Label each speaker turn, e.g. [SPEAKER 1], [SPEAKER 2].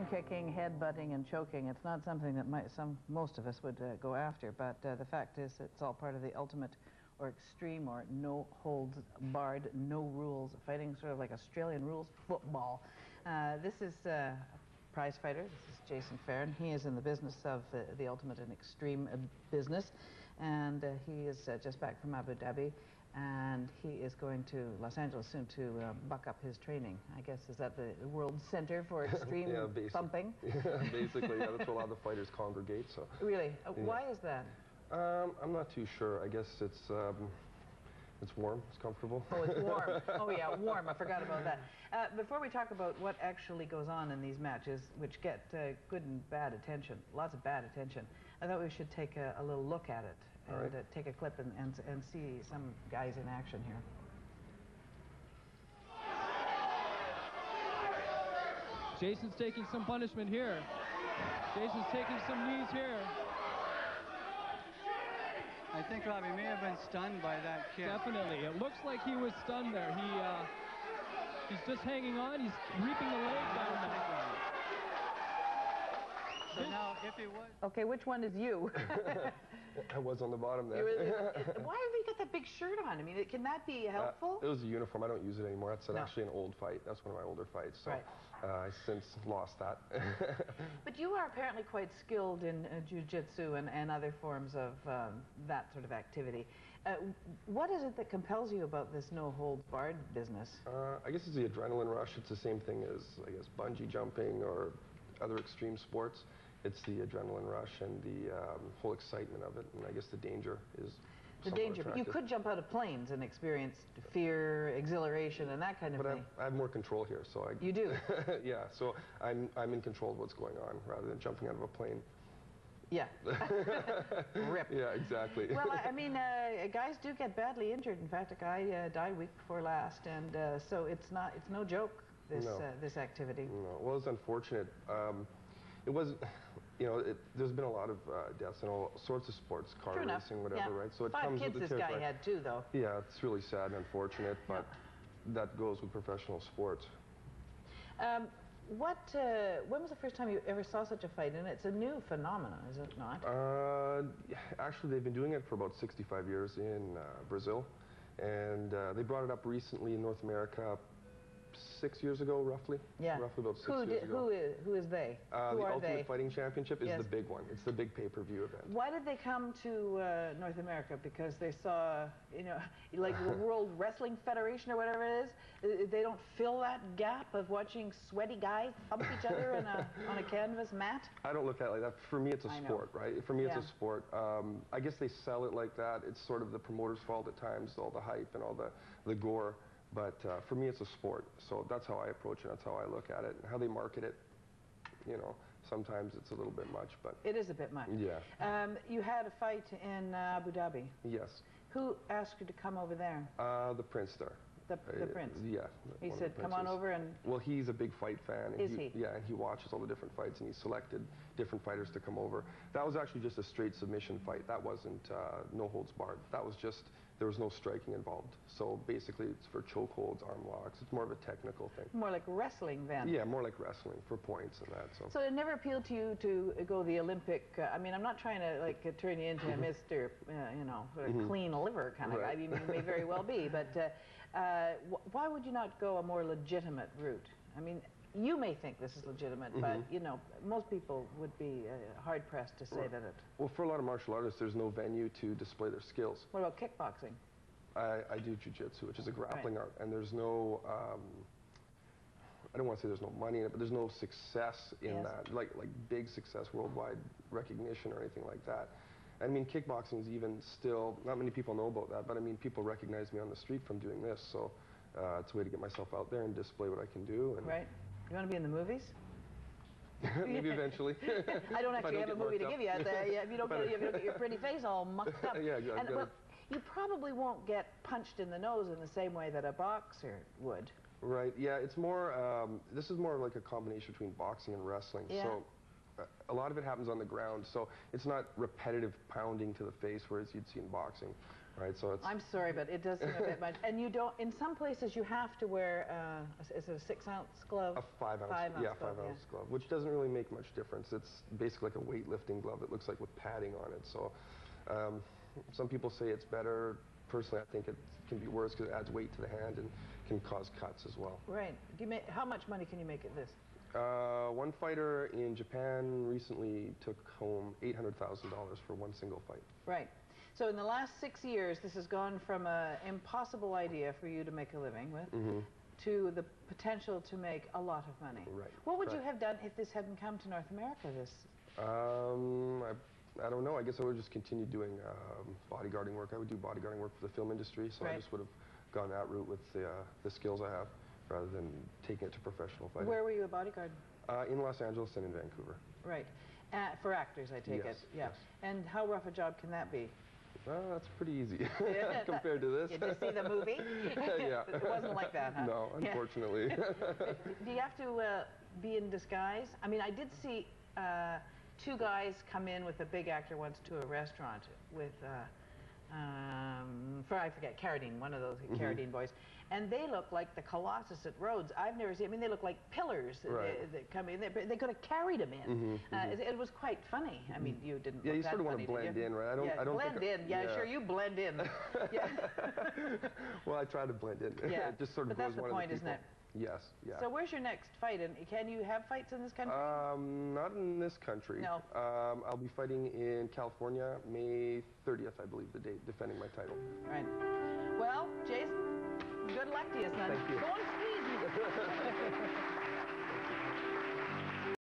[SPEAKER 1] kicking, head-butting, and choking. It's not something that most of us would go after, but the fact is it's all part of the ultimate or extreme or no holds barred, no rules fighting, sort of like Australian rules football. This is a prize fighter. This is Jason Fairn. He is in the business of the ultimate and extreme business, and he is just back from Abu Dhabi, and he is going to Los Angeles soon to buck up his training. I guess, is that the World Center for Extreme Thumping?
[SPEAKER 2] Yeah, basically, yeah, that's where a lot of the fighters congregate. So.
[SPEAKER 1] Really?
[SPEAKER 2] Yeah.
[SPEAKER 1] Why is that?
[SPEAKER 2] I'm not too sure. I guess it's warm, it's comfortable.
[SPEAKER 1] Oh, it's warm. Oh yeah, warm. I forgot about that. Before we talk about what actually goes on in these matches, which get good and bad attention, lots of bad attention, I thought we should take a little look at it and take a clip and see some guys in action here.
[SPEAKER 3] Jason's taking some punishment here. Jason's taking some knees here.
[SPEAKER 4] I think Robbie may have been stunned by that kick.
[SPEAKER 3] Definitely. It looks like he was stunned there. He's just hanging on. He's reaping the leg down there.
[SPEAKER 4] So now, if he was...
[SPEAKER 1] Okay, which one is you?
[SPEAKER 2] I was on the bottom there.
[SPEAKER 1] Why have you got that big shirt on? I mean, can that be helpful?
[SPEAKER 2] It was a uniform. I don't use it anymore. That's actually an old fight. That's one of my older fights. So I since lost that.
[SPEAKER 1] But you are apparently quite skilled in jiu-jitsu and other forms of that sort of activity. What is it that compels you about this no-holds-barred business?
[SPEAKER 2] I guess it's the adrenaline rush. It's the same thing as, I guess, bungee jumping or other extreme sports. It's the adrenaline rush and the whole excitement of it, and I guess the danger is
[SPEAKER 1] the danger. But you could jump out of planes and experience fear, exhilaration, and that kind of thing.
[SPEAKER 2] I have more control here, so
[SPEAKER 1] You do?
[SPEAKER 2] Yeah, so I'm in control of what's going on rather than jumping out of a plane.
[SPEAKER 1] Yeah. Rip.
[SPEAKER 2] Yeah, exactly.
[SPEAKER 1] Well, I mean, guys do get badly injured. In fact, a guy died week before last, and so it's no joke. This activity.
[SPEAKER 2] No, well, it's unfortunate. It was, you know, there's been a lot of deaths in all sorts of sports, car racing, whatever, right? So it comes with the
[SPEAKER 1] kids this guy had too, though.
[SPEAKER 2] Yeah, it's really sad and unfortunate, but that goes with professional sports.
[SPEAKER 1] When was the first time you ever saw such a fight? And it's a new phenomenon, is it not?
[SPEAKER 2] Actually, they've been doing it for about 65 years in Brazil, and they brought it up recently in North America 6 years ago, roughly. Yeah. Roughly about 6 years ago.
[SPEAKER 1] Who is they?
[SPEAKER 2] The Ultimate Fighting Championship is the big one. It's the big pay-per-view event.
[SPEAKER 1] Why did they come to North America? Because they saw, you know, like the World Wrestling Federation or whatever it is, they don't fill that gap of watching sweaty guys thump each other on a canvas mat?
[SPEAKER 2] I don't look at it like that. For me, it's a sport, right? For me, it's a sport. I guess they sell it like that. It's sort of the promoter's fault at times, all the hype and all the gore. But for me, it's a sport, so that's how I approach it. That's how I look at it, and how they market it. You know, sometimes it's a little bit much, but
[SPEAKER 1] it is a bit much.
[SPEAKER 2] Yeah.
[SPEAKER 1] You had a fight in Abu Dhabi.
[SPEAKER 2] Yes.
[SPEAKER 1] Who asked you to come over there?
[SPEAKER 2] The Prince there.
[SPEAKER 1] The Prince?
[SPEAKER 2] Yeah.
[SPEAKER 1] He said, come on over and...
[SPEAKER 2] Well, he's a big fight fan. And
[SPEAKER 1] is he?
[SPEAKER 2] Yeah, and he watches all the different fights, and he selected different fighters to come over. That was actually just a straight submission fight. That wasn't no holds barred. That was just, there was no striking involved. So basically, it's for chokeholds, arm locks. It's more of a technical thing. More
[SPEAKER 1] like wrestling then?
[SPEAKER 2] Yeah, more like wrestling for points and that. So
[SPEAKER 1] it never appealed to you to go the Olympic, I mean, I'm not trying to like turn you into a Mr. You know, sort of clean liver kind of guy. I mean, you may very well be, but why would you not go a more legitimate route? I mean, you may think this is legitimate, but you know, most people would be hard-pressed to say that it...
[SPEAKER 2] Well, for a lot of martial artists, there's no venue to display their skills.
[SPEAKER 1] What about kickboxing?
[SPEAKER 2] I do jiu-jitsu, which is a grappling art, and there's no, I don't want to say there's no money in it, but there's no success in that, like big success, worldwide recognition or anything like that. I mean, kickboxing is even still, not many people know about that, but I mean, people recognize me on the street from doing this, so it's a way to get myself out there and display what I can do. And
[SPEAKER 1] right. You want to be in the movies?
[SPEAKER 2] Maybe eventually.
[SPEAKER 1] I don't actually have a movie to give you. If you don't get your pretty face all mucked up.
[SPEAKER 2] Yeah,
[SPEAKER 1] you probably won't get punched in the nose in the same way that a boxer would.
[SPEAKER 2] Right, yeah, it's more, this is more like a combination between boxing and wrestling.
[SPEAKER 1] Yeah.
[SPEAKER 2] So a lot of it happens on the ground, so it's not repetitive pounding to the face, whereas you'd see in boxing. right? So it's
[SPEAKER 1] I'm sorry, but it does seem a bit much. And you don't, in some places you have to wear, is it a 6-ounce glove?
[SPEAKER 2] a 5-ounce,
[SPEAKER 1] 5-ounce
[SPEAKER 2] yeah,
[SPEAKER 1] glove,
[SPEAKER 2] 5-ounce glove, which doesn't really make much difference. It's basically like a weightlifting glove. It looks like with padding on it. So some people say it's better. Personally, I think it can be worse because it adds weight to the hand and can cause cuts as well.
[SPEAKER 1] Right. How much money can you make at this?
[SPEAKER 2] One fighter in Japan recently took home $800,000 for one single fight.
[SPEAKER 1] Right. So in the last 6 years, this has gone from an impossible idea for you to make a living with to the potential to make a lot of money.
[SPEAKER 2] Right.
[SPEAKER 1] What would you have done if this hadn't come to North America?
[SPEAKER 2] I don't know. I guess I would just continue doing bodyguarding work. I would do bodyguarding work for the film industry, so I just would have gone that route with the skills I have, rather than taking it to professional fighting.
[SPEAKER 1] Where were you a bodyguard?
[SPEAKER 2] In Los Angeles and in Vancouver.
[SPEAKER 1] Right. For actors, I take it. Yeah.
[SPEAKER 2] Yes.
[SPEAKER 1] And how rough a job can that be?
[SPEAKER 2] Well, that's pretty easy compared to this.
[SPEAKER 1] Did you see the movie?
[SPEAKER 2] Yeah.
[SPEAKER 1] It wasn't like that, huh?
[SPEAKER 2] No, unfortunately.
[SPEAKER 1] Do you have to be in disguise? I mean, I did see 2 guys come in with a big actor once to a restaurant with, I forget, Carradine, one of those Carradine boys. And they look like the Colossus at Rhodes. I've never seen, I mean, they look like pillars that come in. They could have carried him in. It was quite funny. I mean, you didn't
[SPEAKER 2] Yeah,
[SPEAKER 1] look
[SPEAKER 2] you
[SPEAKER 1] that
[SPEAKER 2] sort of want
[SPEAKER 1] funny,
[SPEAKER 2] to blend
[SPEAKER 1] did you?
[SPEAKER 2] in, right? I don't
[SPEAKER 1] blend
[SPEAKER 2] think
[SPEAKER 1] in. Yeah, sure, you blend in. Yeah.
[SPEAKER 2] Well, I try to blend in.
[SPEAKER 1] Yeah.
[SPEAKER 2] It just sort of
[SPEAKER 1] But
[SPEAKER 2] goes
[SPEAKER 1] that's the
[SPEAKER 2] one
[SPEAKER 1] point,
[SPEAKER 2] of the
[SPEAKER 1] isn't
[SPEAKER 2] people.
[SPEAKER 1] it?
[SPEAKER 2] Yes, yeah.
[SPEAKER 1] So where's your next fight? And can you have fights in this country?
[SPEAKER 2] Not in this country.
[SPEAKER 1] No.
[SPEAKER 2] I'll be fighting in California, May 30th, I believe, the date, defending my title.
[SPEAKER 1] Right. Well, Jason, good luck to you, son.
[SPEAKER 2] Thank you.
[SPEAKER 1] Go on, squeeze me.